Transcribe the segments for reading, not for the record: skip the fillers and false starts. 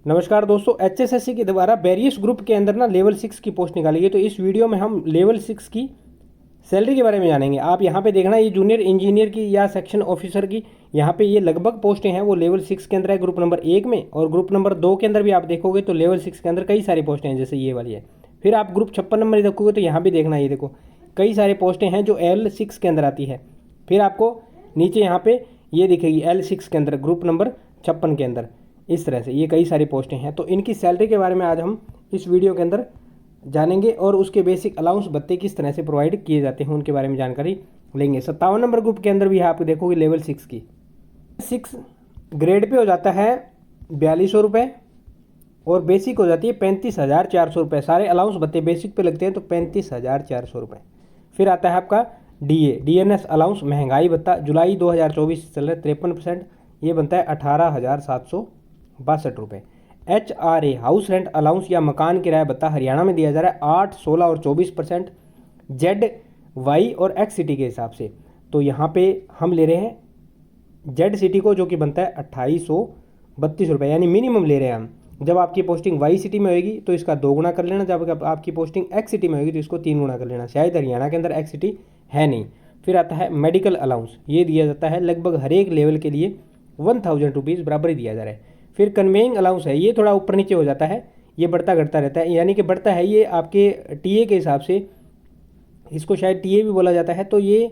नमस्कार दोस्तों, एचएसएससी के द्वारा वेरियस ग्रुप के अंदर ना लेवल 6 की पोस्ट निकाली गई। तो इस वीडियो में हम लेवल 6 की सैलरी के बारे में जानेंगे। आप यहाँ पे देखना, ये जूनियर इंजीनियर की या सेक्शन ऑफिसर की यहाँ पे ये लगभग पोस्टें हैं वो लेवल 6 के अंदर है, ग्रुप नंबर 1 में। और ग्रुप नंबर 2 के अंदर भी आप देखोगे तो लेवल 6 के अंदर कई सारी पोस्टें हैं, जैसे ये वाली है। फिर आप ग्रुप 56 नंबर देखोगे तो यहाँ भी देखना, ये देखो कई सारे पोस्टें हैं जो L6 के अंदर आती है। फिर आपको नीचे यहाँ पे ये दिखेगी L6 के अंदर, ग्रुप नंबर 56 के अंदर। इस तरह से ये कई सारी पोस्टें हैं। तो इनकी सैलरी के बारे में आज हम इस वीडियो के अंदर जानेंगे और उसके बेसिक अलाउंस भत्ते किस तरह से प्रोवाइड किए जाते हैं उनके बारे में जानकारी लेंगे। 57 नंबर ग्रुप के अंदर भी आप देखोगे लेवल 6 की 6 ग्रेड पे हो जाता है 4200 रुपये और बेसिक हो जाती है 35,400 रुपये। सारे अलाउंस भत्ते बेसिक पे लगते हैं तो 35,400 रुपये। फिर आता है आपका डीएनएस अलाउंस महंगाई भत्ता, जुलाई 2024 चल रहा है 53%, ये बनता है 18,762 रुपये। HRA हाउस रेंट अलाउंस या मकान किराया भत्ता हरियाणा में दिया जा रहा है 8, 16 और 24%, जेड वाई और एक्स सिटी के हिसाब से। तो यहाँ पे हम ले रहे हैं जेड सिटी को, जो कि बनता है 2832 रुपये, यानी मिनिमम ले रहे हैं हम। जब आपकी पोस्टिंग वाई सिटी में होगी तो इसका 2 गुना कर लेना, जब आपकी पोस्टिंग एक्स सिटी में होगी तो इसको 3 गुना कर लेना। शायद हरियाणा के अंदर एक्स सिटी है नहीं। फिर आता है मेडिकल अलाउंस, ये दिया जाता है लगभग हर एक लेवल के लिए 1000 रुपीज़ बराबर ही दिया जा रहा है। फिर कन्वेइंग अलाउंस है, ये थोड़ा ऊपर नीचे हो जाता है, ये बढ़ता घटता रहता है, यानी कि बढ़ता है ये आपके टीए के हिसाब से, इसको शायद टीए भी बोला जाता है, तो ये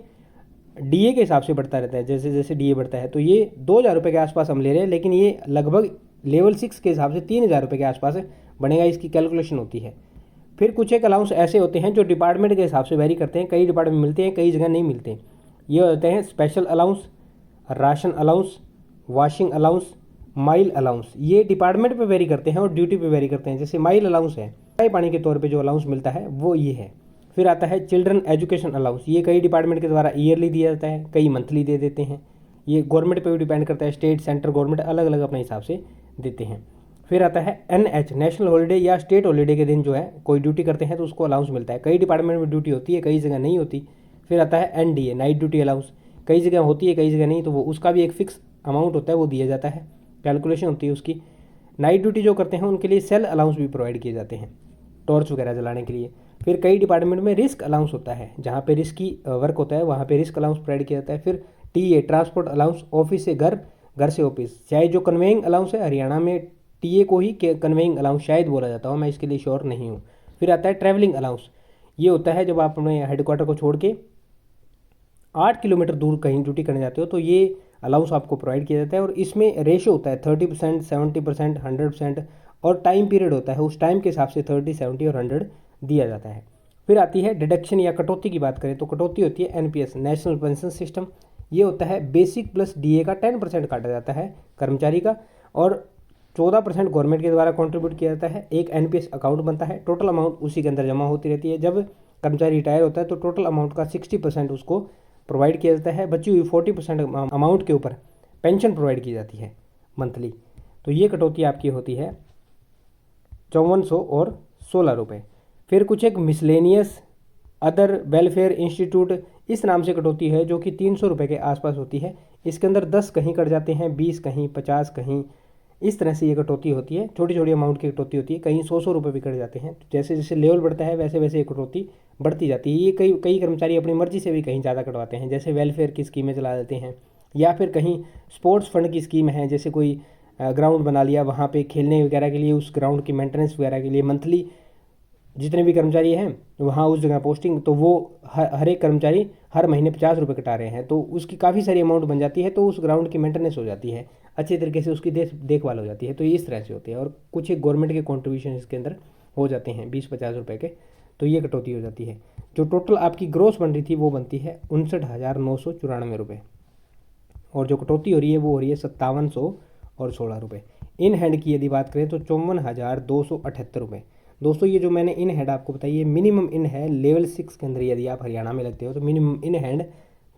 डीए के हिसाब से बढ़ता रहता है। जैसे जैसे डीए बढ़ता है तो ये 2000 रुपये के आसपास हम ले रहे हैं, लेकिन ये लगभग लेवल 6 के हिसाब से 3000 रुपये के आसपास बनेगा, इसकी कैलकुलेशन होती है। फिर कुछ एक अलाउंस ऐसे होते हैं जो डिपार्टमेंट के हिसाब से वेरी करते हैं, कई डिपार्टमेंट में मिलते हैं, कई जगह नहीं मिलते। ये होते हैं special allowance, ration allowance, washing allowance, mile allowance. ये डिपार्टमेंट पे वेरी करते हैं और ड्यूटी पे वेरी करते हैं। जैसे माइल अलाउंस है, चाय पानी के तौर पे जो अलाउंस मिलता है वो ये है। फिर आता है चिल्ड्रन एजुकेशन अलाउंस, ये कई डिपार्टमेंट के द्वारा ईयरली दिया जाता है, कई मंथली दे देते हैं। ये गवर्नमेंट पे भी डिपेंड करता है, स्टेट सेंटर गवर्नमेंट अलग अलग अपने हिसाब से देते हैं। फिर आता है NH नेशनल हॉलीडे या स्टेट हॉलीडे के दिन जो है कोई ड्यूटी करते हैं तो उसको अलाउंस मिलता है। कई डिपार्टमेंट में ड्यूटी होती है, कई जगह नहीं होती। फिर आता है NDA नाइट ड्यूटी अलाउंस, कई जगह होती है कई जगह नहीं, तो वो उसका भी एक फिक्स अमाउंट होता है, वो दिया जाता है, कैलकुलेशन होती है उसकी। नाइट ड्यूटी जो करते हैं उनके लिए सेल अलाउंस भी प्रोवाइड किए जाते हैं, टॉर्च वगैरह जलाने के लिए। फिर कई डिपार्टमेंट में रिस्क अलाउंस होता है, जहाँ पे रिस्की वर्क होता है वहाँ पे रिस्क अलाउंस प्रोवाइड किया जाता है। फिर टीए ट्रांसपोर्ट अलाउंस, ऑफिस से घर, घर से ऑफिस। चाहे जो कन्वेइंग अलाउंस है, हरियाणा में टीए को ही कन्वेइंग अलाउंस शायद बोला जाता हो, मैं इसके लिए श्योर नहीं हूँ। फिर आता है ट्रैवलिंग अलाउंस, ये होता है जब आप अपने हेडक्वार्टर को छोड़ के 8 किलोमीटर दूर कहीं ड्यूटी करने जाते हो तो ये अलाउंस आपको प्रोवाइड किया जाता है। और इसमें रेशो होता है 30%, 70%, 100%, और टाइम पीरियड होता है, उस टाइम के हिसाब से 30, 70 और 100 दिया जाता है। फिर आती है डिडक्शन या कटौती की बात करें तो कटौती होती है NPS नेशनल पेंशन सिस्टम, ये होता है बेसिक प्लस DA का 10% काटा जाता है कर्मचारी का, और 14% गवर्नमेंट के द्वारा कंट्रीब्यूट किया जाता है। एक NPS अकाउंट बनता है, टोटल अमाउंट उसी के अंदर जमा होती रहती है। जब कर्मचारी रिटायर होता है तो टोटल अमाउंट का 60% उसको प्रोवाइड किया जाता है, बची हुई 40% अमाउंट के ऊपर पेंशन प्रोवाइड की जाती है मंथली। तो ये कटौती आपकी होती है 5400 और 16 रुपये। फिर कुछ एक मिसलेनियस अदर वेलफेयर इंस्टीट्यूट, इस नाम से कटौती है जो कि 300 रुपये के आसपास होती है। इसके अंदर 10 कहीं कट जाते हैं, 20 कहीं, 50 कहीं, इस तरह से ये कटौती होती है। छोटी छोटी अमाउंट की कटौती होती है, कहीं 100 रुपये भी कट जाते हैं। जैसे जैसे लेवल बढ़ता है वैसे वैसे ये कटौती बढ़ती जाती है। ये कई कई कर्मचारी अपनी मर्जी से भी कहीं ज़्यादा कटवाते हैं, जैसे वेलफेयर की स्कीमें चला देते हैं, या फिर कहीं स्पोर्ट्स फंड की स्कीम है, जैसे कोई ग्राउंड बना लिया, वहाँ पे खेलने वगैरह के लिए उस ग्राउंड की मेंटेनेंस वगैरह के लिए मंथली जितने भी कर्मचारी हैं वहाँ उस जगह पोस्टिंग, तो वो हर एक कर्मचारी हर महीने 50 रुपये कटा रहे हैं, तो उसकी काफ़ी सारी अमाउंट बन जाती है, तो उस ग्राउंड की मेंटेनेंस हो जाती है, अच्छे तरीके से उसकी देखभाल हो जाती है। तो ये इस तरह से होती है। और कुछ एक गवर्नमेंट के कॉन्ट्रीब्यूशन इसके अंदर हो जाते हैं 20-50 रुपये के, तो ये कटौती हो जाती है। जो टोटल आपकी ग्रोस बन रही थी वो बनती है 59,994 रुपये, और जो कटौती हो रही है वो हो रही है 5700 और 16 रुपये। इन हैंड की यदि बात करें तो 54,278 रुपये। दोस्तों ये जो मैंने इन हैंड आपको बताई है मिनिमम इन है लेवल 6 के अंदर, यदि आप हरियाणा में लगते हो तो मिनिमम इन हैंड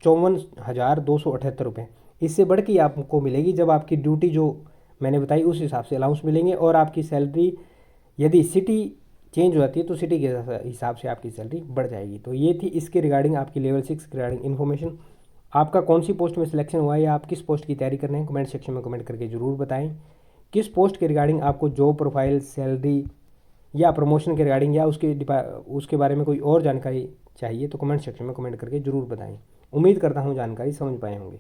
54,278 रुपये। इससे बढ़ के आपको मिलेगी जब आपकी ड्यूटी जो मैंने बताई उस हिसाब से अलाउंस मिलेंगे, और आपकी सैलरी यदि सिटी चेंज हो जाती है तो सिटी के हिसाब से आपकी सैलरी बढ़ जाएगी। तो ये थी इसके रिगार्डिंग आपकी लेवल 6 के रिगार्डिंग इन्फॉर्मेशन। आपका कौन सी पोस्ट में सिलेक्शन हुआ है या आप किस पोस्ट की तैयारी कर रहे हैं, कमेंट सेक्शन में कमेंट करके ज़रूर बताएं। किस पोस्ट के रिगार्डिंग आपको जॉब प्रोफाइल, सैलरी या प्रमोशन के रिगार्डिंग या उसके बारे में कोई और जानकारी चाहिए तो कमेंट सेक्शन में कमेंट करके ज़रूर बताएं। उम्मीद करता हूँ जानकारी समझ पाए होंगे।